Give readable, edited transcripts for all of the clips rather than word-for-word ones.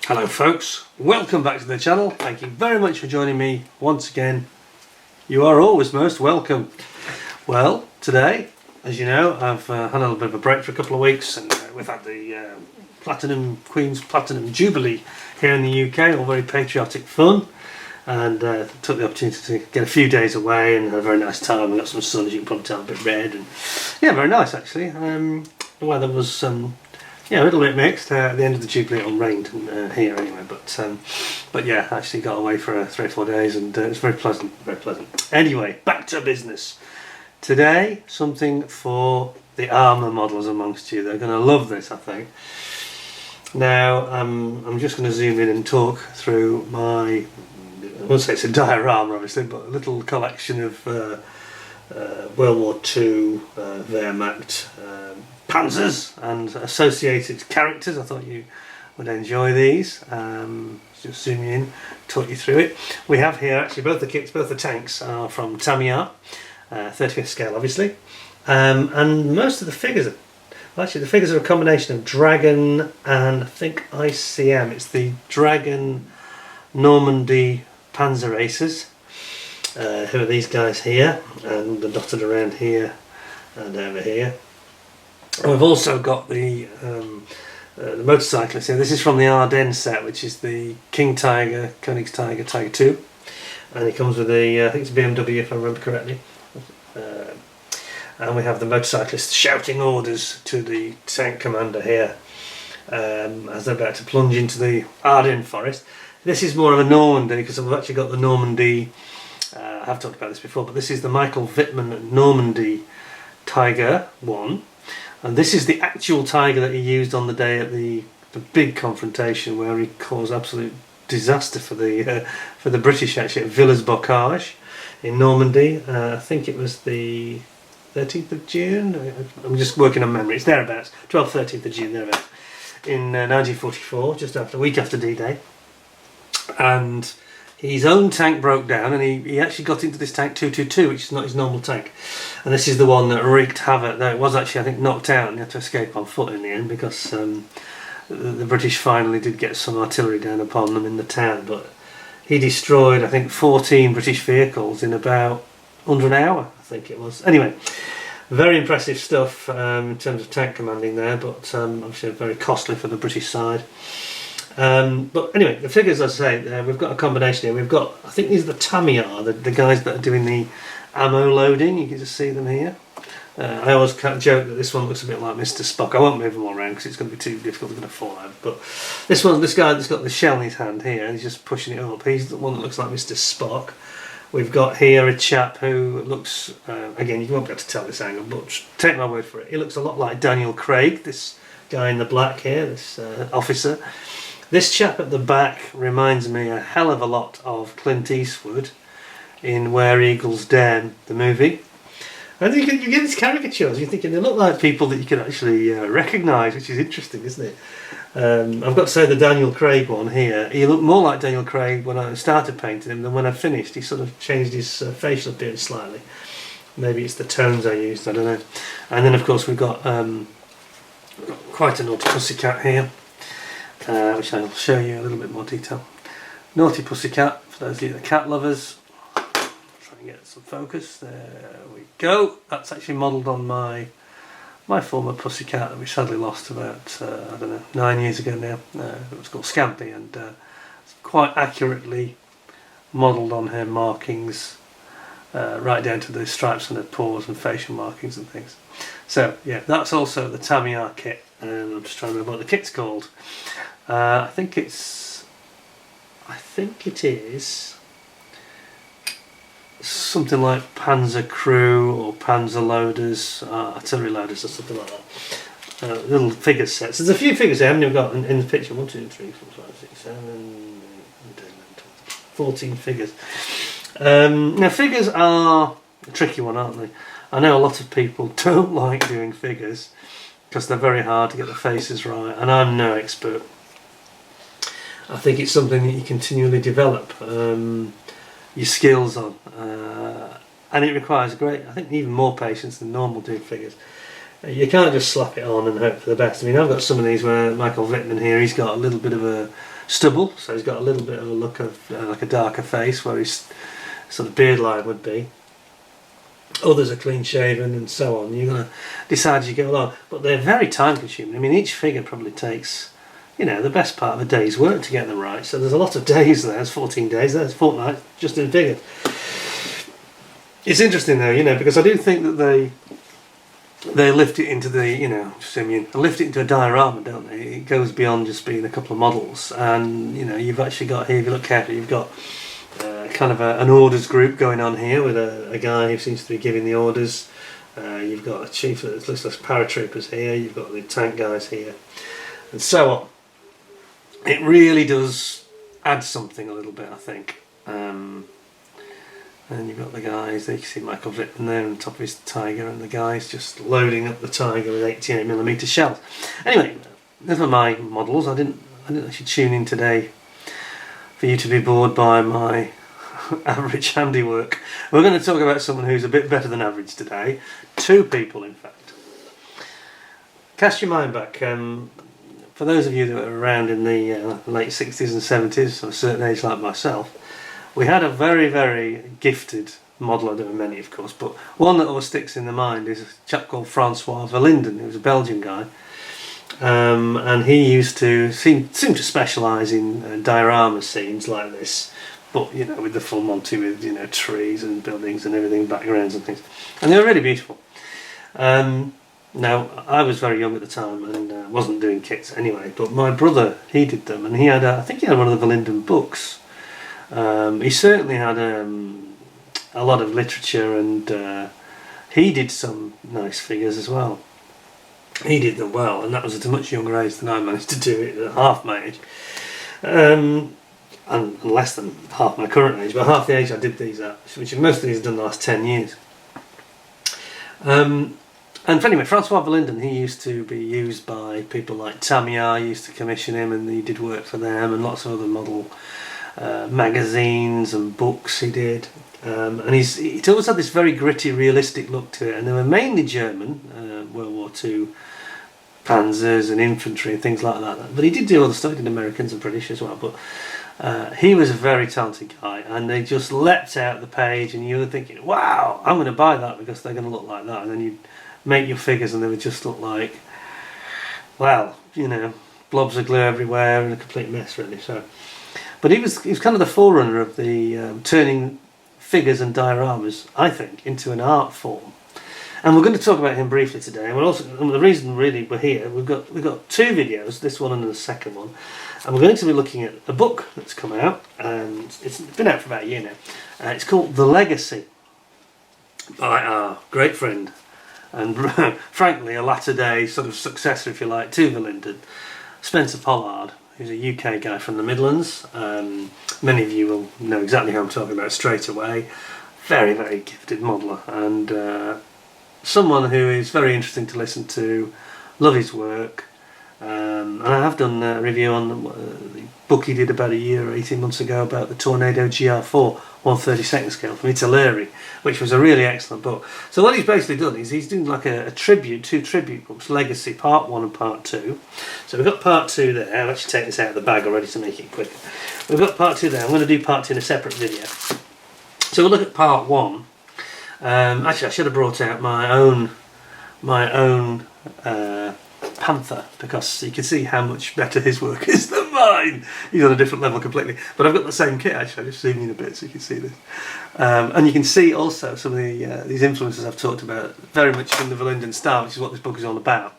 Hello folks, welcome back to the channel. Thank you very much for joining me once again. You are always most welcome. Well, today, as you know, I've had a little bit of a break for a couple of weeks, and we've had the Queen's Platinum Jubilee here in the UK, all very patriotic fun, and took the opportunity to get a few days away and had a very nice time. We got some sun, as you can probably tell, a bit red, and yeah, very nice actually. The weather was yeah, a little bit mixed. At the end of the Jubilee it all rained here anyway, but yeah, actually got away for 3 or 4 days, and it was very pleasant, very pleasant. Anyway, back to business. Today, something for the armour modelers amongst you. They're going to love this, I think. Now, I'm just going to zoom in and talk through my, I won't say it's a diorama obviously, but a little collection of World War II Wehrmacht panzers and associated characters. I thought you would enjoy these. Just zoom in, talk you through it. We have here actually both the kits, both the tanks are from Tamiya, 35th scale obviously, and most of the figures are, well, actually the figures are a combination of Dragon and I think ICM. It's the Dragon Normandy Panzer Aces. Who are these guys here, and they're dotted around here and over here. We've also got the motorcyclists here. This is from the Ardennes set, which is the King Tiger, Koenigsegg Tiger 2, and it comes with the I think it's BMW if I remember correctly. And we have the motorcyclists shouting orders to the tank commander here as they're about to plunge into the Ardennes forest. This is more of a Normandy, because we've actually got the Normandy. I have talked about this before, but this is the Michael Wittmann Normandy Tiger 1. And this is the actual Tiger that he used on the day at the big confrontation where he caused absolute disaster for the British actually at Villers-Bocage in Normandy. I think it was the 13th of June. I'm just working on memory. It's thereabouts. 12th, 13th of June, thereabouts. In 1944, just after a week after D-Day. And his own tank broke down, and he actually got into this tank 222, which is not his normal tank. And this is the one that wreaked havoc. Though it was actually, I think, knocked out and he had to escape on foot in the end, because the British finally did get some artillery down upon them in the town. But he destroyed, I think, 14 British vehicles in about under an hour, I think it was. Anyway, very impressive stuff in terms of tank commanding there, but obviously very costly for the British side. But anyway, the figures, as I say, we've got a combination here. We've got, I think these are the Tamiya, the guys that are doing the ammo loading. You can just see them here. I always kind of joke that this one looks a bit like Mr. Spock. I won't move them all around because it's going to be too difficult, they're going to fall out. But this guy that's got the shell in his hand here, and he's just pushing it up. He's the one that looks like Mr. Spock. We've got here a chap who looks, again, you won't be able to tell this angle, but take my word for it, he looks a lot like Daniel Craig, this guy in the black here, this officer. This chap at the back reminds me a hell of a lot of Clint Eastwood in Where Eagles Dare, the movie. And you get these caricatures, you're thinking they look like people that you can actually recognise, which is interesting, isn't it? I've got to say the Daniel Craig one here, he looked more like Daniel Craig when I started painting him than when I finished. He sort of changed his facial appearance slightly. Maybe it's the tones I used, I don't know. And then of course we've got quite a naughty pussycat here. Which I'll show you a little bit more detail. Naughty Pussycat, for those of you that are cat lovers. Try and get some focus. There we go. That's actually modelled on my former pussycat that we sadly lost about, I don't know, 9 years ago now. It was called Scampy, and it's quite accurately modelled on her markings, right down to the stripes on her paws and facial markings and things. So yeah, that's also the Tamiya kit, and I'm just trying to remember what the kit's called. I think it is something like Panzer Crew or Panzer Loaders, artillery loaders or something like that. Little figure sets. There's a few figures here. How many we've got in the picture? 1, 2, 3, 4, 5, 6, 7, 14 figures. Now figures are a tricky one, aren't they? I know a lot of people don't like doing figures because they're very hard to get the faces right, and I'm no expert. I think it's something that you continually develop your skills on, and it requires I think even more patience than normal doing figures. You can't just slap it on and hope for the best. I mean, I've got some of these where Michael Wittmann here, he's got a little bit of stubble, so he's got a little bit of a look of like a darker face where his sort of beard line would be. Others are clean shaven and so on. You're going to decide as you go along, but they're very time consuming. I mean, each figure probably takes, you know, the best part of a day's work to get them right. So there's a lot of days there. There's 14 days. There's a fortnight just in figures. It's interesting though, you know, because I do think that they lift it into the, you know, lift it into a diorama, don't they? It goes beyond just being a couple of models, and you know, you've actually got here, if you look carefully, you've got kind of an orders group going on here with a guy who seems to be giving the orders. You've got a chief that looks like paratroopers here, you've got the tank guys here, and so on. It really does add something a little bit, I think. And you've got the guys, you can see Michael Vittman there on top of his Tiger, and the guys just loading up the Tiger with 88mm shells. Anyway, those were my models. I didn't actually tune in today for you to be bored by my average handiwork. We're going to talk about someone who's a bit better than average today. Two people, in fact. Cast your mind back. For those of you that were around in the late 60s and 70s, of a certain age like myself, we had a very, very gifted modeller. There were many, of course, but one that always sticks in the mind is a chap called Francois Verlinden, who was a Belgian guy. And he used to seem to specialise in diorama scenes like this, but you know, with the full Monty, with, you know, trees and buildings and everything, backgrounds and things, and they were really beautiful. Now, I was very young at the time and wasn't doing kits anyway, but my brother, he did them, and he had I think he had one of the Verlinden books. He certainly had a lot of literature, and he did some nice figures as well. He did them well, and that was at a much younger age than I managed to do it, at half my age. And less than half my current age, but half the age I did these at, which most of these have done the last 10 years. And anyway, Francois Verlinden, he used to be used by people like Tamiya, used to commission him, and he did work for them, and lots of other model magazines and books he did. And he'd always had this very gritty, realistic look to it, and they were mainly German, World War II panzers and infantry and things like that. But he did do other stuff, he did Americans and British as well. But he was a very talented guy, and they just leapt out the page, and you were thinking, wow, I'm going to buy that because they're going to look like that. And then you'd make your figures and they would just look like, well, you know, blobs of glue everywhere and a complete mess, really. So, but he was kind of the forerunner of the turning figures and dioramas, I think, into an art form. And we're going to talk about him briefly today. And the reason really we're here, we've got two videos, this one and the second one, and we're going to be looking at a book that's come out, and it's been out for about a year now. It's called The Legacy, by our great friend and frankly a latter-day sort of successor, if you like, to Verlinden, Spencer Pollard, who's a UK guy from the Midlands. Many of you will know exactly who I'm talking about straight away. Very, very gifted modeller, and someone who is very interesting to listen to. Love his work. And I have done a review on the book he did about a year or 18 months ago about the Tornado GR4 1/32 scale from Italeri, which was a really excellent book. So what he's basically done is he's doing like a tribute, two tribute books, Legacy Part 1 and Part 2. So we've got Part 2 there. I'll actually take this out of the bag already to make it quicker. We've got Part 2 there. I'm going to do Part 2 in a separate video. So we'll look at Part 1. Actually, I should have brought out my own Panther, because you can see how much better his work is than mine. He's on a different level completely. But I've got the same kit, actually. I'll just zoom in a bit so you can see this. And you can see also some of these influences I've talked about, very much in the Verlinden style, which is what this book is all about.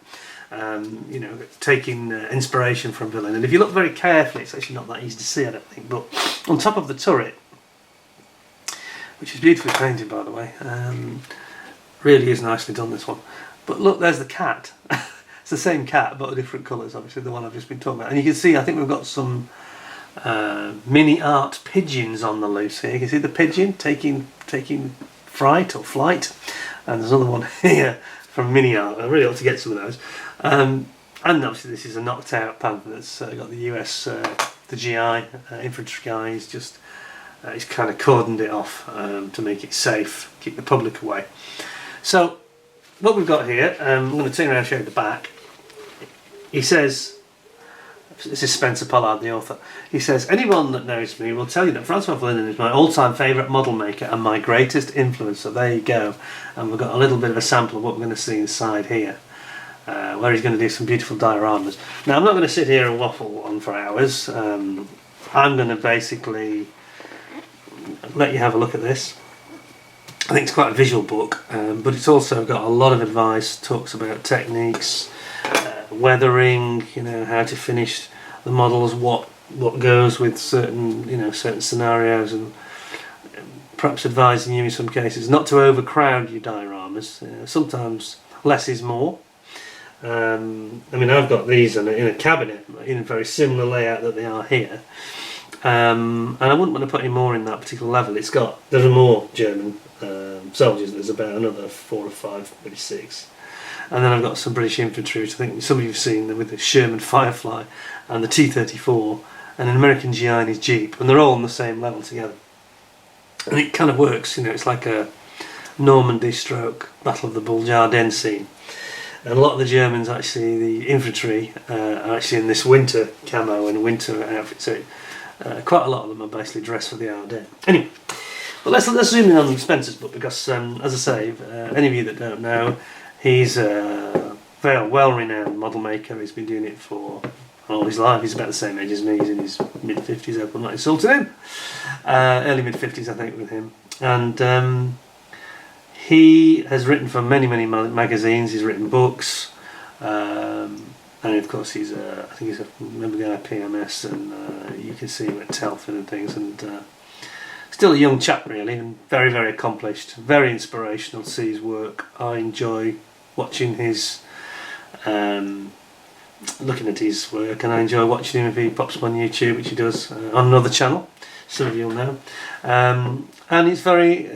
You know, taking inspiration from Verlinden. And if you look very carefully, it's actually not that easy to see, I don't think, but on top of the turret, which is beautifully painted, by the way, really is nicely done, this one. But look, there's the cat. It's the same cat, but different colours, obviously, the one I've just been talking about. And you can see, I think we've got some mini art pigeons on the loose here. You can see the pigeon taking fright or flight. And there's another one here from mini art. I really ought to get some of those. And obviously this is a knocked out panther that's got the US, the GI, infantry guy. He's kind of cordoned it off to make it safe, keep the public away. So what we've got here, I'm going to turn around and show you the back. He says, this is Spencer Pollard, the author. He says, anyone that knows me will tell you that Francois Verlinden is my all-time favourite model maker and my greatest influence. So there you go. And we've got a little bit of a sample of what we're going to see inside here, where he's going to do some beautiful dioramas. Now, I'm not going to sit here and waffle on for hours. I'm going to basically let you have a look at this. I think it's quite a visual book, but it's also got a lot of advice. Talks about techniques, weathering, you know, how to finish the models, what goes with certain, you know, certain scenarios, and perhaps advising you in some cases not to overcrowd your dioramas. Sometimes less is more. I mean, I've got these in a cabinet in a very similar layout that they are here. And I wouldn't want to put any more in that particular level. There are more German soldiers. There's about another 4 or 5, maybe 6. And then I've got some British infantry, which I think some of you have seen, with the Sherman Firefly and the T-34 and an American GI in his Jeep, and they're all on the same level together. And it kind of works, you know, it's like a Normandy stroke Battle of the Bulge Ardennes scene. And a lot of the Germans, actually, the infantry, are actually in this winter camo and winter outfit. So quite a lot of them are basically dressed for the Ardennes. Anyway, but let's zoom in on Spencer's book, because, as I say, any of you that don't know, he's a very well-renowned model maker. He's been doing it for all his life. He's about the same age as me. He's in his mid-50s. I hope I'm not insulting him. Early mid-50s, I think, with him. And he has written for many, many magazines. He's written books. And of course, I think he's a member guy at PMS, and you can see him at Telford and things. And still a young chap, really, and very, very accomplished, very inspirational to see his work. I enjoy watching his, looking at his work, and I enjoy watching him if he pops up on YouTube, which he does on another channel. Some of you will know. And he's very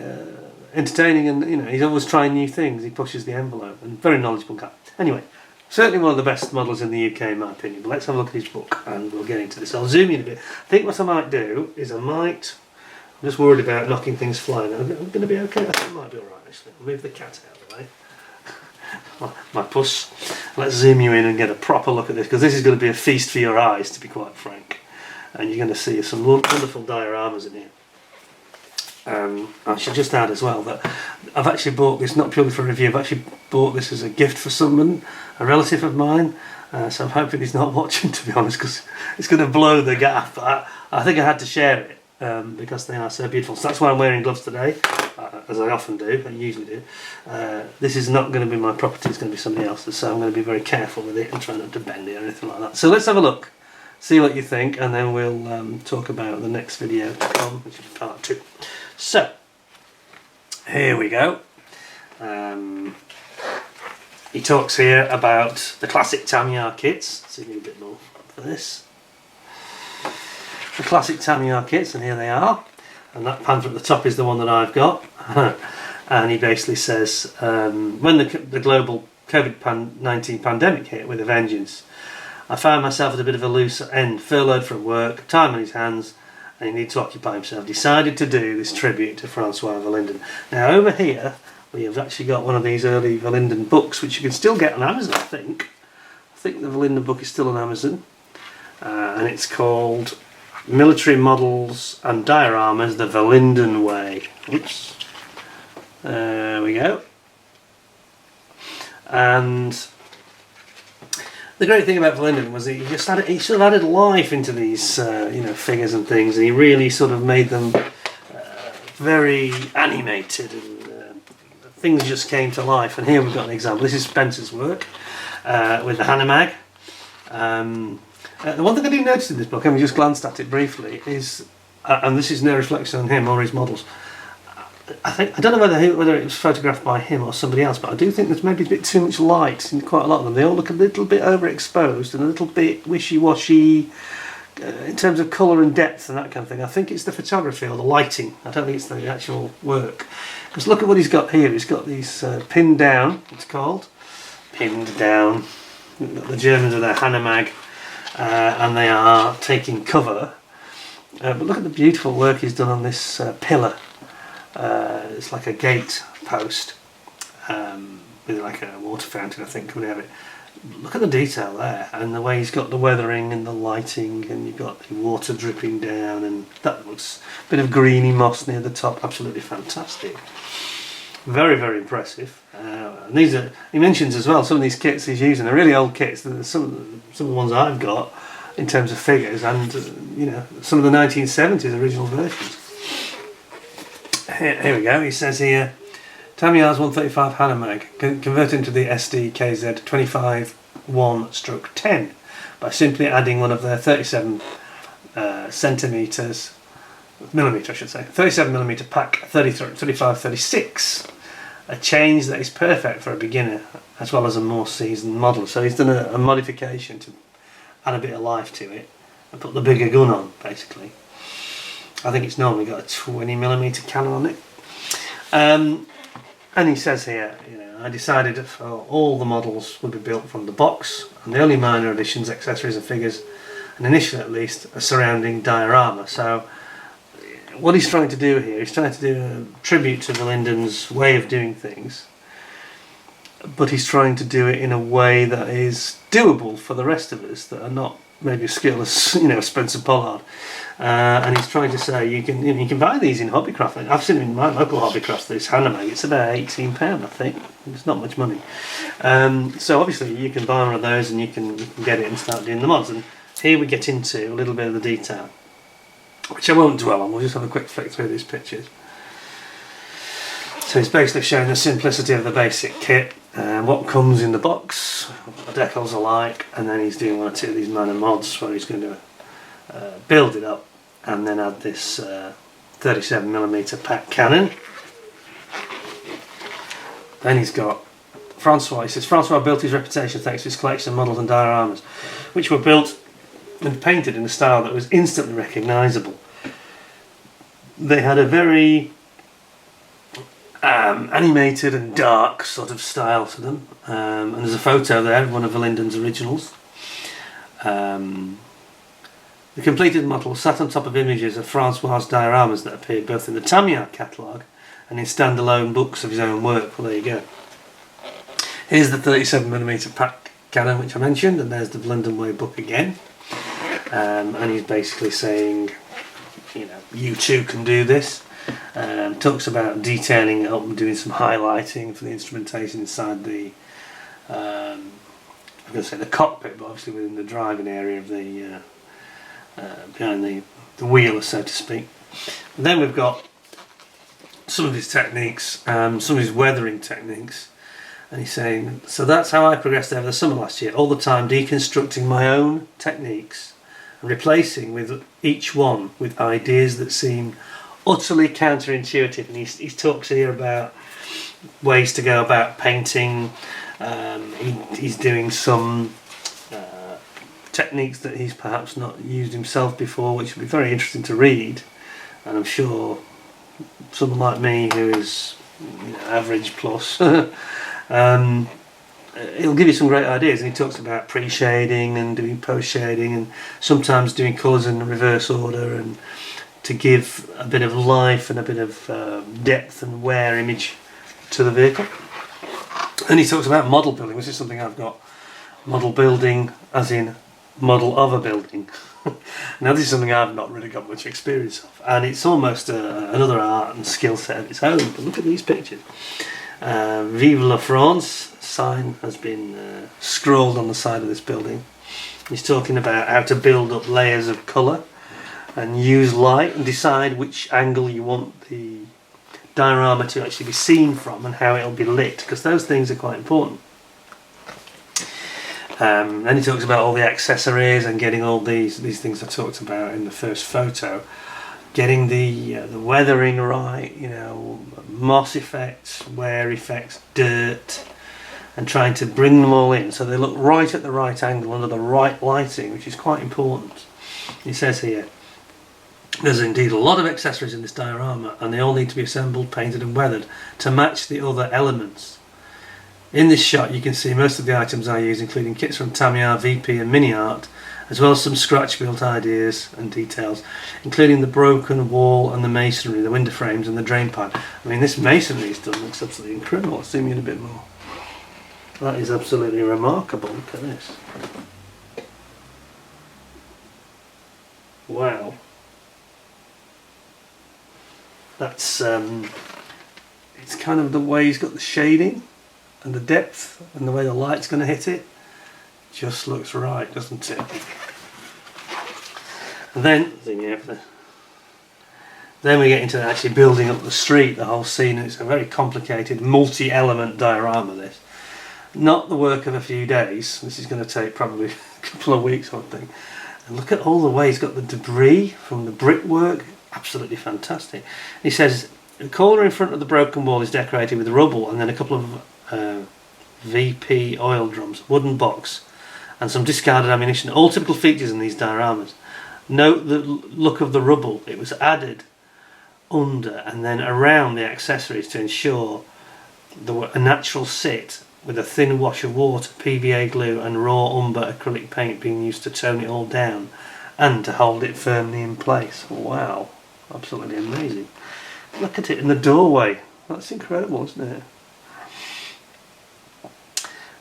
entertaining, and, you know, he's always trying new things. He pushes the envelope, and very knowledgeable guy. Anyway, certainly one of the best models in the UK, in my opinion. But let's have a look at his book, and we'll get into this. I'll zoom in a bit. I think what I might do is I'm just worried about knocking things flying. I'm going to be okay. I think it might be alright, actually. I'll move the cat out of the way. My puss. Let's zoom you in and get a proper look at this, because this is going to be a feast for your eyes, to be quite frank. And you're going to see some wonderful dioramas in here. I should just add as well that I've actually bought this not purely for review. I've actually bought this as a gift for someone, a relative of mine. So I'm hoping he's not watching, to be honest, because it's going to blow the gap. I think I had to share it because they are so beautiful. So that's why I'm wearing gloves today, as I often do, I usually do. This is not going to be my property, it's going to be somebody else's, so I'm going to be very careful with it and try not to bend it or anything like that. So let's have a look, see what you think, and then we'll talk about the next video to come, which is part 2. So, here we go. He talks here about the classic Tamiya kits. Let's see if we need a bit more for this. The classic Tamiya kits, and here they are. And that pamphlet at the top is the one that I've got. And he basically says, when the global COVID-19 pandemic hit with a vengeance, I found myself at a bit of a loose end, furloughed from work, time on his hands, and he needed to occupy himself. Decided to do this tribute to Francois Verlinden. Now over here we have actually got one of these early Verlinden books, which you can still get on Amazon, I think. I think the Verlinden book is still on Amazon, and it's called Military Models and Dioramas, the Verlinden Way. Oops. There we go. And the great thing about Verlinden was he sort of added life into these figures and things, and he really sort of made them very animated, and things just came to life. And here we've got an example. This is Spencer's work with the Hanomag. The one thing I do notice in this book, and we just glanced at it briefly, is, and this is no reflection on him or his models, I don't know whether it was photographed by him or somebody else, but I do think there's maybe a bit too much light in quite a lot of them. They all look a little bit overexposed and a little bit wishy-washy in terms of colour and depth and that kind of thing. I think it's the photography or the lighting. I don't think it's the actual work. Because look at what he's got here. He's got these pinned down, it's called. Pinned down. The Germans are their Hanomag, and they are taking cover. But look at the beautiful work he's done on this pillar. It's like a gate post with like a water fountain, I think, coming out of it. look at the detail there, and the way he's got the weathering and the lighting, and you've got the water dripping down, and that looks a bit of greeny moss near the top. Absolutely fantastic. Very, very impressive. And these are, he mentions as well, some of these kits he's using are really old kits. Some of the ones I've got in terms of figures, and you know, some of the 1970s original versions. Here we go. He says here, Tamiya's 135 Hanamag converted into the SD KZ 25-1/10 by simply adding one of their 37 millimeter, I should say, 37mm pack 35-36. A change that is perfect for a beginner as well as a more seasoned model. So he's done a modification to add a bit of life to it and put the bigger gun on, basically. I think it's normally got a 20mm cannon on it. And he says here, you know, I decided that all the models would be built from the box, and the only minor additions, accessories and figures, and initially at least, a surrounding diorama. So what he's trying to do here, he's trying to do a tribute to Verlinden's way of doing things, but he's trying to do it in a way that is doable for the rest of us that are not maybe as skilled as, you know, Spencer Pollard. And he's trying to say you can buy these in Hobbycraft. I've seen them in my local Hobbycraft. This Hanamag, it's about £18, I think. It's not much money. So obviously you can buy one of those and you can get it and start doing the mods. And here we get into a little bit of the detail, which I won't dwell on. We'll just have a quick flick through these pictures. So he's basically showing the simplicity of the basic kit and what comes in the box, what the decals are like, and then he's doing one or two of these minor mods where he's going to build it up and then add this 37mm pack cannon. Then he's got Francois. He says Francois built his reputation thanks to his collection of models and dioramas, which were built and painted in a style that was instantly recognisable. They had a very animated and dark sort of style to them, and there's a photo there of one of Verlinden's originals. The completed model sat on top of images of Francois' dioramas that appeared both in the Tamiya catalogue and in standalone books of his own work. Well, there you go. Here's the 37mm pack cannon which I mentioned, and there's the Verlinden Way book again. And he's basically saying, you know, you too can do this. Talks about detailing it up and doing some highlighting for the instrumentation inside the, I'm going to say the cockpit, but obviously within the driving area of the, behind the wheel, so to speak. And then we've got some of his techniques, some of his weathering techniques. And he's saying, so that's how I progressed over the summer last year, all the time deconstructing my own techniques and replacing with each one with ideas that seem utterly counterintuitive. And he talks here about ways to go about painting. He's doing some techniques that he's perhaps not used himself before, which would be very interesting to read. And I'm sure someone like me who is, you know, average plus he'll give you some great ideas. And he talks about pre-shading and doing post-shading and sometimes doing colours in reverse order, and to give a bit of life and a bit of depth and wear image to the vehicle. And he talks about model building, which is something I've got. Model building as in model of a building. Now this is something I've not really got much experience of, and it's almost another art and skill set of its own. But look at these pictures. Vive la France sign has been scrawled on the side of this building. He's talking about how to build up layers of colour and use light and decide which angle you want the diorama to actually be seen from and how it'll be lit, because those things are quite important. Then he talks about all the accessories and getting all these things I talked about in the first photo, getting the weathering right, you know, moss effects, wear effects, dirt, and trying to bring them all in so they look right at the right angle under the right lighting, which is quite important. He says here, there's indeed a lot of accessories in this diorama, and they all need to be assembled, painted and weathered to match the other elements. In this shot you can see most of the items I use, including kits from Tamiya, VP and Mini Art, as well as some scratch built ideas and details, including the broken wall and the masonry, the window frames and the drain pipe. I mean, this masonry he's done looks absolutely incredible. I'll zoom in a bit more. That is absolutely remarkable. Look at this. Wow. That's it's kind of the way he's got the shading and the depth and the way the light's going to hit it. Just looks right, doesn't it? And then we get into actually building up the street, the whole scene. It's a very complicated, multi-element diorama. This, not the work of a few days. This is going to take probably a couple of weeks, I think. And look at all the way he's got the debris from the brickwork. Absolutely fantastic. He says the corner in front of the broken wall is decorated with rubble and then a couple of VP oil drums, wooden box, and some discarded ammunition. All typical features in these dioramas. Note the look of the rubble. It was added under and then around the accessories to ensure a natural sit, with a thin wash of water, PVA glue and raw umber acrylic paint being used to tone it all down and to hold it firmly in place. Wow, absolutely amazing. Look at it in the doorway. That's incredible, isn't it?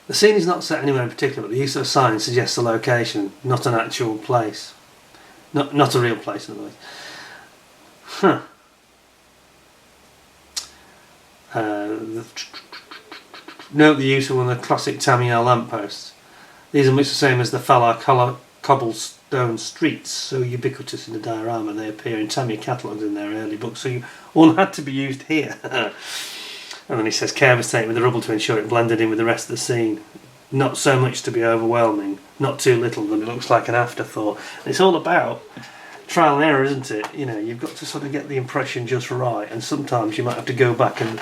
The scene is not set anywhere in particular, but the use of a sign suggests a location, not an actual place. Not a real place, in other words. Huh. Note the use of one of the classic Tamiya lampposts. These are much the same as the Falar cobblestone streets, so ubiquitous in the diorama. They appear in Tamiya catalogues in their early books, so one had to be used here. And then he says, care was taken with the rubble to ensure it blended in with the rest of the scene. Not so much to be overwhelming, not too little that it looks like an afterthought. It's all about trial and error, isn't it? You know, you've got to sort of get the impression just right, and sometimes you might have to go back and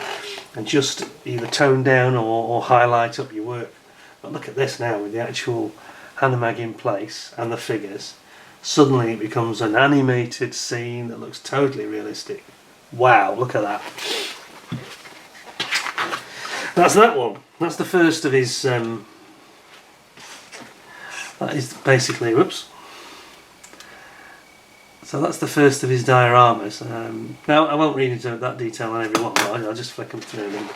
just either tone down or highlight up your work. But look at this now with the actual Hanomag in place and the figures. Suddenly it becomes an animated scene that looks totally realistic. Wow, look at that. That's that one. That's the first of his that is basically, whoops. So that's the first of his dioramas. Now I won't read into that detail on every one, but I'll just flick them through them.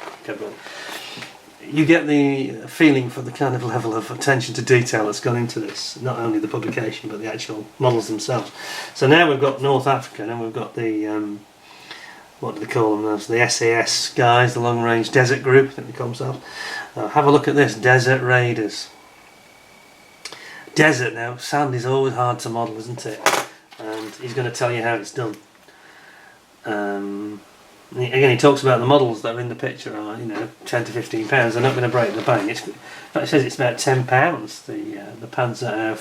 You get the feeling for the kind of level of attention to detail that's gone into this, not only the publication but the actual models themselves. So now we've got North Africa, and we've got the what do they call them? The SAS guys, the Long Range Desert Group, I think they call themselves. Have a look at this, Desert Raiders. Desert now, sand is always hard to model, isn't it? And he's going to tell you how it's done. Again, he talks about the models that are in the picture are, you know, 10 to 15 pounds. They're not going to break the bank. In fact, it says it's about 10 pounds. The Panzer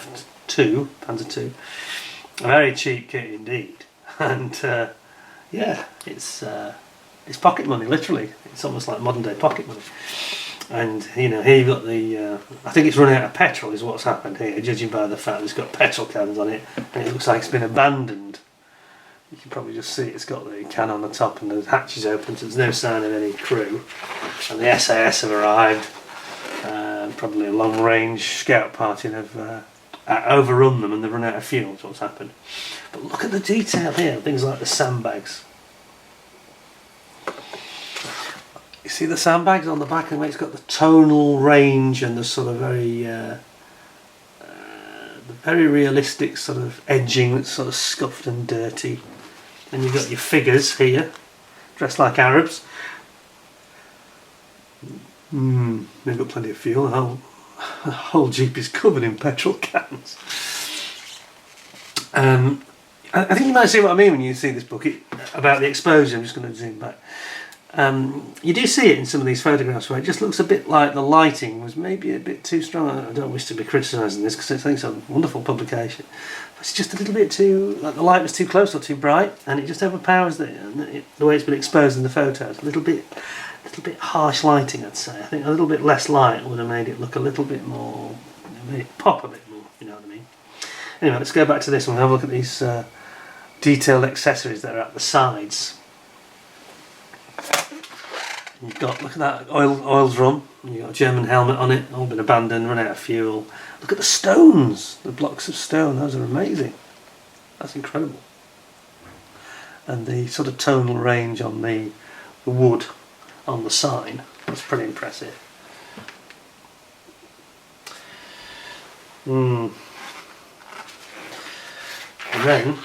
II, Panzer II, a very cheap kit indeed. And yeah, it's pocket money, literally. It's almost like modern day pocket money. And you know, here you've got the I think it's run out of petrol is what's happened here, judging by the fact that it's got petrol cans on it and it looks like it's been abandoned. You can probably just see it's got the can on the top and the hatch is open, so there's no sign of any crew. And the SAS have arrived, probably a long range scout party, and have overrun them and they've run out of fuel. That's what's happened. But look at the detail here, things like the sandbags. You see the sandbags on the back, and it's got the tonal range and the sort of very realistic sort of edging that's sort of scuffed and dirty. And you've got your figures here, dressed like Arabs. They've got plenty of fuel. The whole Jeep is covered in petrol cans. I think you might see what I mean when you see this book about the exposure. I'm just going to zoom back. You do see it in some of these photographs where it just looks a bit like the lighting was maybe a bit too strong. I don't wish to be criticising this because I think it's a wonderful publication. But it's just a little bit too, like the light was too close or too bright, and it just overpowers the way it's been exposed in the photos. A little bit harsh lighting, I'd say. I think a little bit less light would have made it look a little bit more, made it pop a bit more, if you know what I mean. Anyway, let's go back to this one and have a look at these detailed accessories that are at the sides. You've got, look at that oil drum, you've got a German helmet on it, all been abandoned, run out of fuel. Look at the stones, the blocks of stone, those are amazing. That's incredible. And the sort of tonal range on the wood on the sign, that's pretty impressive. And then,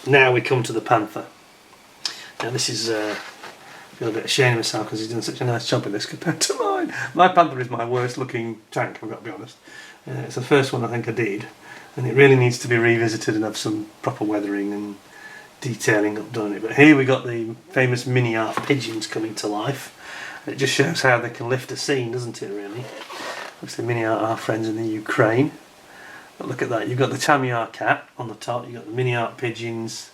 now we come to the Panther. Now this is, I feel a bit ashamed of myself because he's done such a nice job with this compared to mine. My Panther is my worst looking tank, I've got to be honest. It's the first one I think I did, and it really needs to be revisited and have some proper weathering and detailing up done on it. But here we got the famous mini art pigeons coming to life. It just shows how they can lift a scene, doesn't it, really? Looks like mini art our friends in the Ukraine. But look at that, you've got the Tamiya cat on the top, you've got the mini art pigeons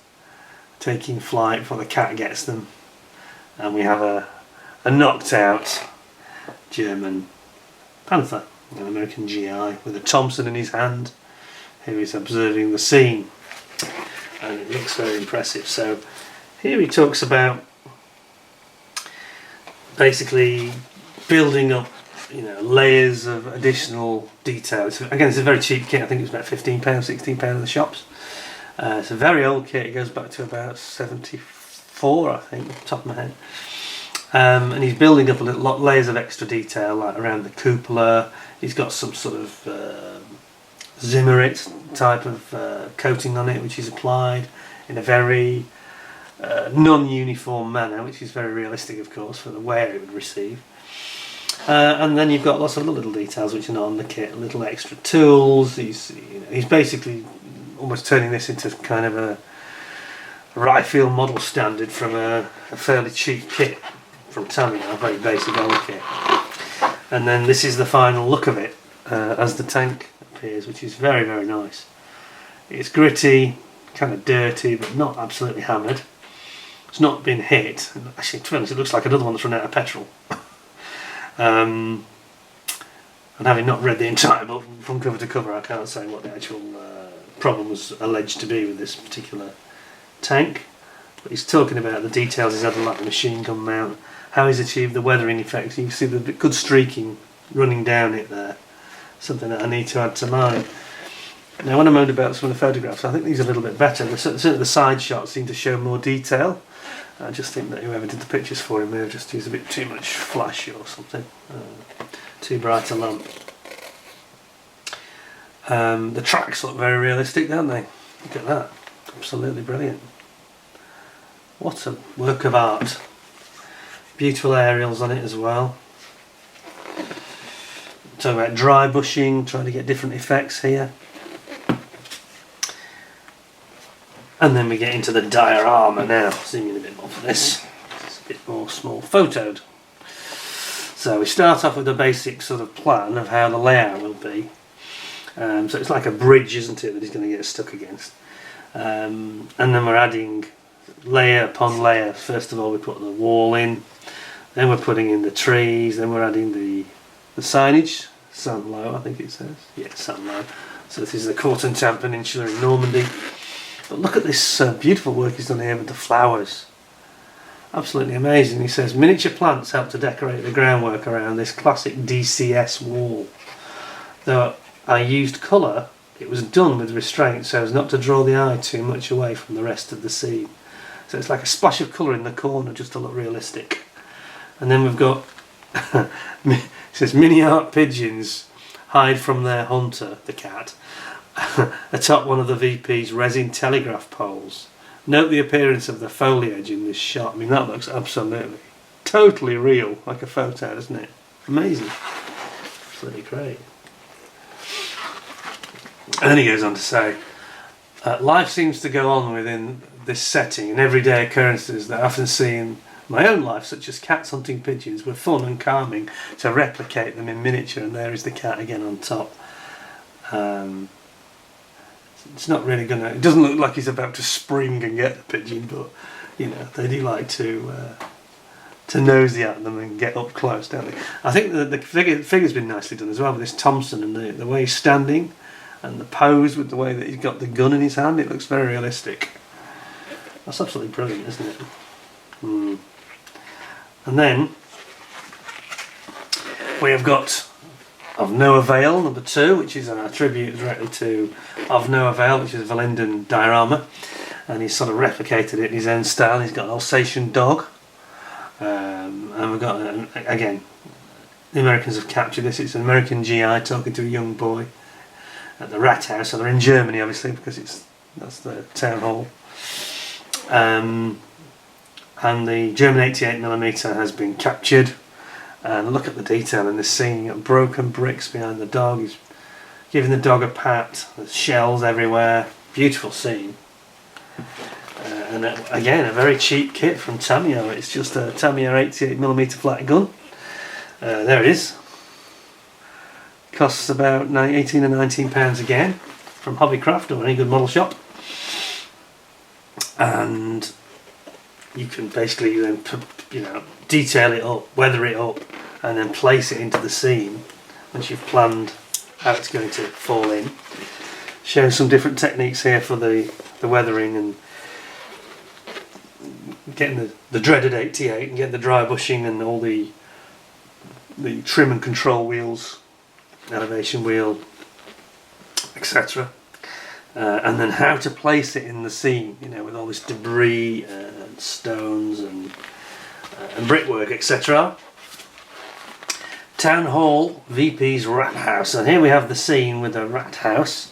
taking flight before the cat gets them. And we have a knocked out German Panther, an American GI, with a Thompson in his hand. Here he's observing the scene, and it looks very impressive. So here he talks about basically building up, layers of additional detail. Again, it's a very cheap kit. I think it was about £15, £16 in the shops. It's a very old kit. It goes back to about 74, I think, off the top of my head. And he's building up a lot layers of extra detail, like around the cupola. He's got some sort of Zimmerit type of coating on it, which is applied in a very non-uniform manner, which is very realistic, of course, for the wear it would receive. And then you've got lots of little details which are not on the kit, little extra tools. He's basically almost turning this into kind of a rifle model standard from a fairly cheap kit from Tamiya, a very basic old kit. And then this is the final look of it as the tank appears, which is very, very nice. It's gritty, kind of dirty, but not absolutely hammered. It's not been hit. Actually, to be honest, it looks like another one that's run out of petrol. And having not read the entire book from cover to cover, I can't say what the actual problem was alleged to be with this particular tank. But he's talking about the details he's had on like the machine gun mount, how he's achieved the weathering effects. You can see the good streaking running down it there. Something that I need to add to mine. Now, when I moaned about some of the photographs, I think these are a little bit better. Certainly the side shots seem to show more detail. I just think that whoever did the pictures for him may have just used a bit too much flash or something. Too bright a lamp. The tracks look very realistic, don't they? Look at that. Absolutely brilliant. What a work of art. Beautiful aerials on it as well. Talking about dry bushing, trying to get different effects here. And then we get into the diorama now. Zoom in a bit more for this. It's a bit more small photoed. So we start off with the basic sort of plan of how the layout will be. So it's like a bridge, isn't it, that he's going to get stuck against. And then we're adding layer upon layer. First of all, we put the wall in. Then we're putting in the trees. Then we're adding the signage. Saint-Lô, I think it says. Yeah, Saint-Lô. So this is the Cotentin Peninsula in Normandy. But look at this beautiful work he's done here with the flowers. Absolutely amazing. He says miniature plants help to decorate the groundwork around this classic DCS wall. Though I used colour, it was done with restraint so as not to draw the eye too much away from the rest of the scene. So it's like a splash of colour in the corner just to look realistic. And then we've got, it says mini art pigeons hide from their hunter, the cat, atop one of the VP's resin telegraph poles. Note the appearance of the foliage in this shot. I mean, that looks absolutely, totally real, like a photo, doesn't it? Amazing. Absolutely great. And then he goes on to say, life seems to go on within this setting, and everyday occurrences that I often see in my own life, such as cats hunting pigeons, were fun and calming to replicate them in miniature. And there is the cat again on top. It's not really gonna. It doesn't look like he's about to spring and get the pigeon, but they do like to nosy at them and get up close, don't they? I think the figure's been nicely done as well with this Thompson and the way he's standing and the pose with the way that he's got the gun in his hand. It looks very realistic. That's absolutely brilliant, isn't it? And then we have got Of No Avail, number 2, which is a tribute directly to Of No Avail, which is a Verlinden diorama, and he's sort of replicated it in his own style. He's got an Alsatian dog, and we've got, again, the Americans have captured this. It's an American GI talking to a young boy, at the Rathaus. So they're in Germany, obviously, because that's the town hall. And the German 88mm has been captured. And look at the detail in this scene. You've got broken bricks behind the dog. He's giving the dog a pat. There's shells everywhere. Beautiful scene. And again, a very cheap kit from Tamiya. It's just a Tamiya 88mm flat gun. There it is. Costs about 18 or 19 pounds again from Hobbycraft or any good model shop. And you can basically then, detail it up, weather it up, and then place it into the scene once you've planned how it's going to fall in. Shows some different techniques here for the weathering and getting the dreaded 88 and getting the dry bushing and all the trim and control wheels, elevation wheel, etc. And then how to place it in the scene, with all this debris and stones and brickwork, etc. Town Hall VP's Rathaus. And here we have the scene with the Rathaus.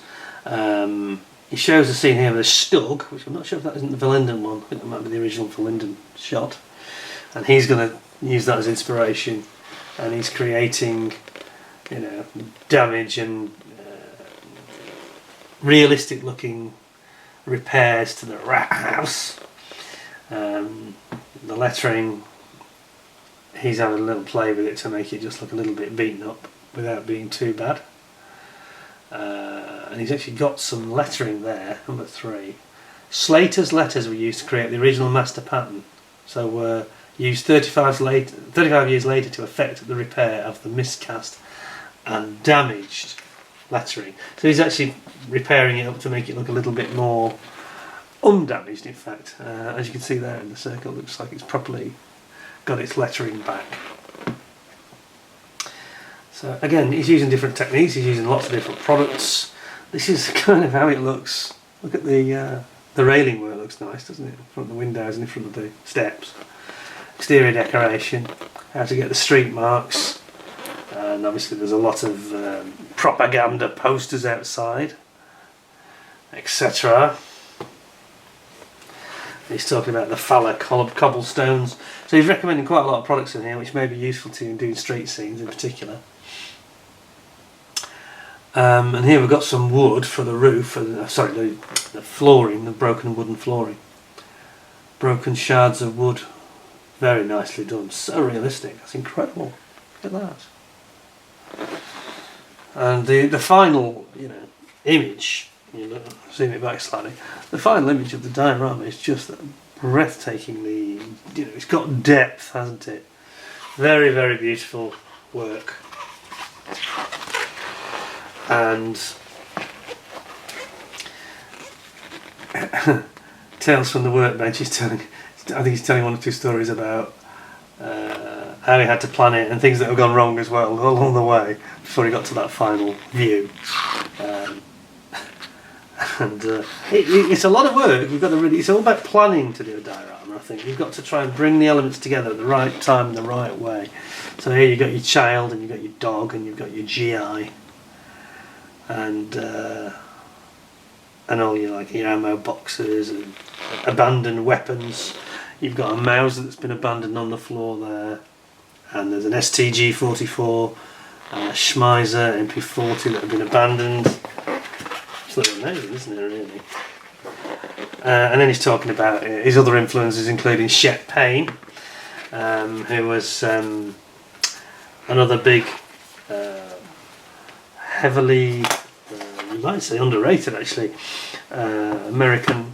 He shows the scene here with a Stug, which I'm not sure if that isn't the Verlinden one. I think that might be the original Verlinden shot. And he's going to use that as inspiration. And he's creating, damage and realistic looking repairs to the Rathaus. The lettering, he's having a little play with it to make it just look a little bit beaten up without being too bad. And he's actually got some lettering there, number 3. Slater's letters were used to create the original master pattern, so were used 35 years later to effect the repair of the miscast and damaged lettering. So he's actually repairing it up to make it look a little bit more undamaged, in fact. As you can see there in the circle, it looks like it's properly got its lettering back. So again, he's using different techniques, he's using lots of different products. This is kind of how it looks. Look at the railing work, looks nice, doesn't it? In front of the windows and in front of the steps. Exterior decoration, how to get the street marks. And obviously there's a lot of propaganda posters outside, etc. He's talking about the Falla cobblestones. So he's recommending quite a lot of products in here which may be useful to you in doing street scenes in particular. And here we've got some wood for the roof, the flooring, the broken wooden flooring. Broken shards of wood, very nicely done, so realistic, that's incredible, look at that. And the final, image, zoom it back slightly, the final image of the diorama is just breathtakingly, it's got depth, hasn't it? Very, very beautiful work. And Tales from the Workbench, I think he's telling 1 or 2 stories about how he had to plan it and things that have gone wrong as well along the way before he got to that final view. It's a lot of work. You've got to it's all about planning to do a diorama. I think you've got to try and bring the elements together at the right time in the right way. So here you've got your child and you've got your dog and you've got your GI and all your ammo boxes and abandoned weapons. You've got a Mauser that's been abandoned on the floor there, and there's an STG 44 and a Schmeiser MP40 that have been abandoned. It's a little amazing, isn't it, really? And then he's talking about his other influences, including Shep Payne, who was another big, heavily, you might say underrated actually, American,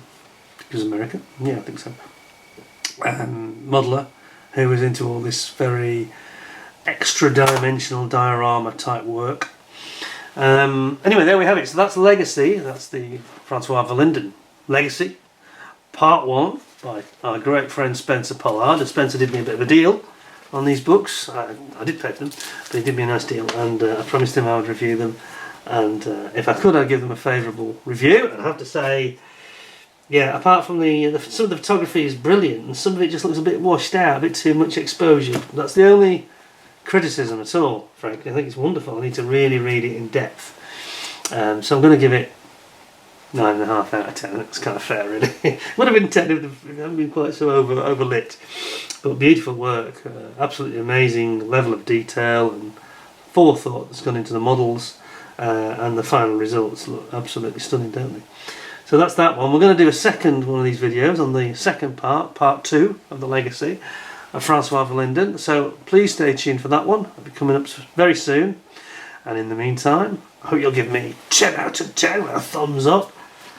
he was American, yeah I think so, modeller, who was into all this very extra dimensional diorama type work. Anyway, there we have it. So that's Legacy. That's the Francois Verlinden Legacy, Part 1 by our great friend Spencer Pollard. And Spencer did me a bit of a deal on these books. I did pay for them, but he did me a nice deal, and I promised him I would review them. And if I could, I'd give them a favourable review. And I have to say, yeah, apart from some of the photography is brilliant, and some of it just looks a bit washed out, a bit too much exposure. That's the only criticism at all, frankly. I think it's wonderful. I need to really read it in depth. So I'm going to give it 9.5 out of 10. It's kind of fair, really. Would have been 10 if it hadn't been quite so overlit. But beautiful work, absolutely amazing level of detail and forethought that's gone into the models, and the final results look absolutely stunning, don't they? So that's that one. We're going to do a second one of these videos on the second part 2 of the legacy of Francois Verlinden. So please stay tuned for that one. It'll be coming up very soon. And in the meantime, I hope you'll give me 10 out of 10 with a thumbs up.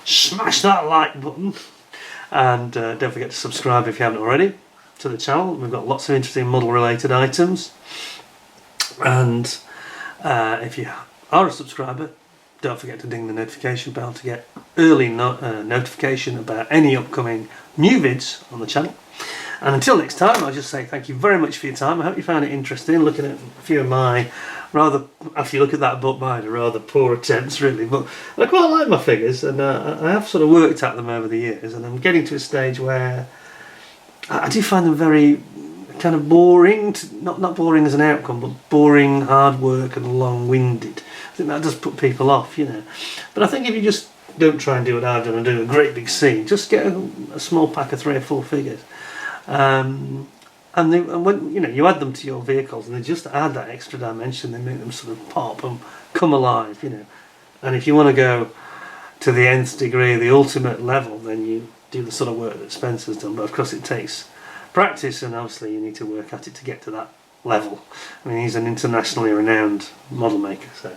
Smash that like button. And don't forget to subscribe if you haven't already to the channel. We've got lots of interesting model related items. And if you are a subscriber, don't forget to ding the notification bell to get early notification about any upcoming new vids on the channel. And until next time, I'll just say thank you very much for your time. I hope you found it interesting looking at a few of my after you look at that book by rather poor attempts, really. But I quite like my figures, and I have sort of worked at them over the years, and I'm getting to a stage where I do find them very kind of boring, not boring as an outcome, but boring, hard work and long-winded. I think that does put people off, you know. But I think if you just don't try and do what I've done and do a great big scene, just get a small pack of 3 or 4 figures. And when you add them to your vehicles, and they just add that extra dimension, they make them sort of pop and come alive, you know. And if you want to go to the nth degree, the ultimate level, then you do the sort of work that Spencer's done. But of course it takes practice, and obviously you need to work at it to get to that level. I mean, he's an internationally renowned model maker, so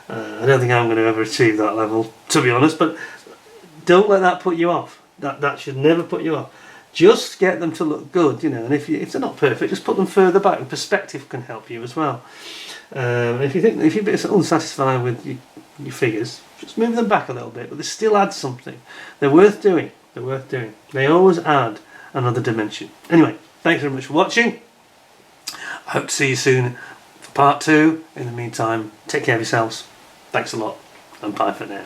I don't think I'm going to ever achieve that level, to be honest. But don't let that put you off. That should never put you off. Just get them to look good, you know. And if they're not perfect, just put them further back. And perspective can help you as well. If you're a bit unsatisfied with your figures, just move them back a little bit. But they still add something. They're worth doing. They're worth doing. They always add another dimension. Anyway, thanks very much for watching. I hope to see you soon for part 2. In the meantime, take care of yourselves. Thanks a lot, and bye for now.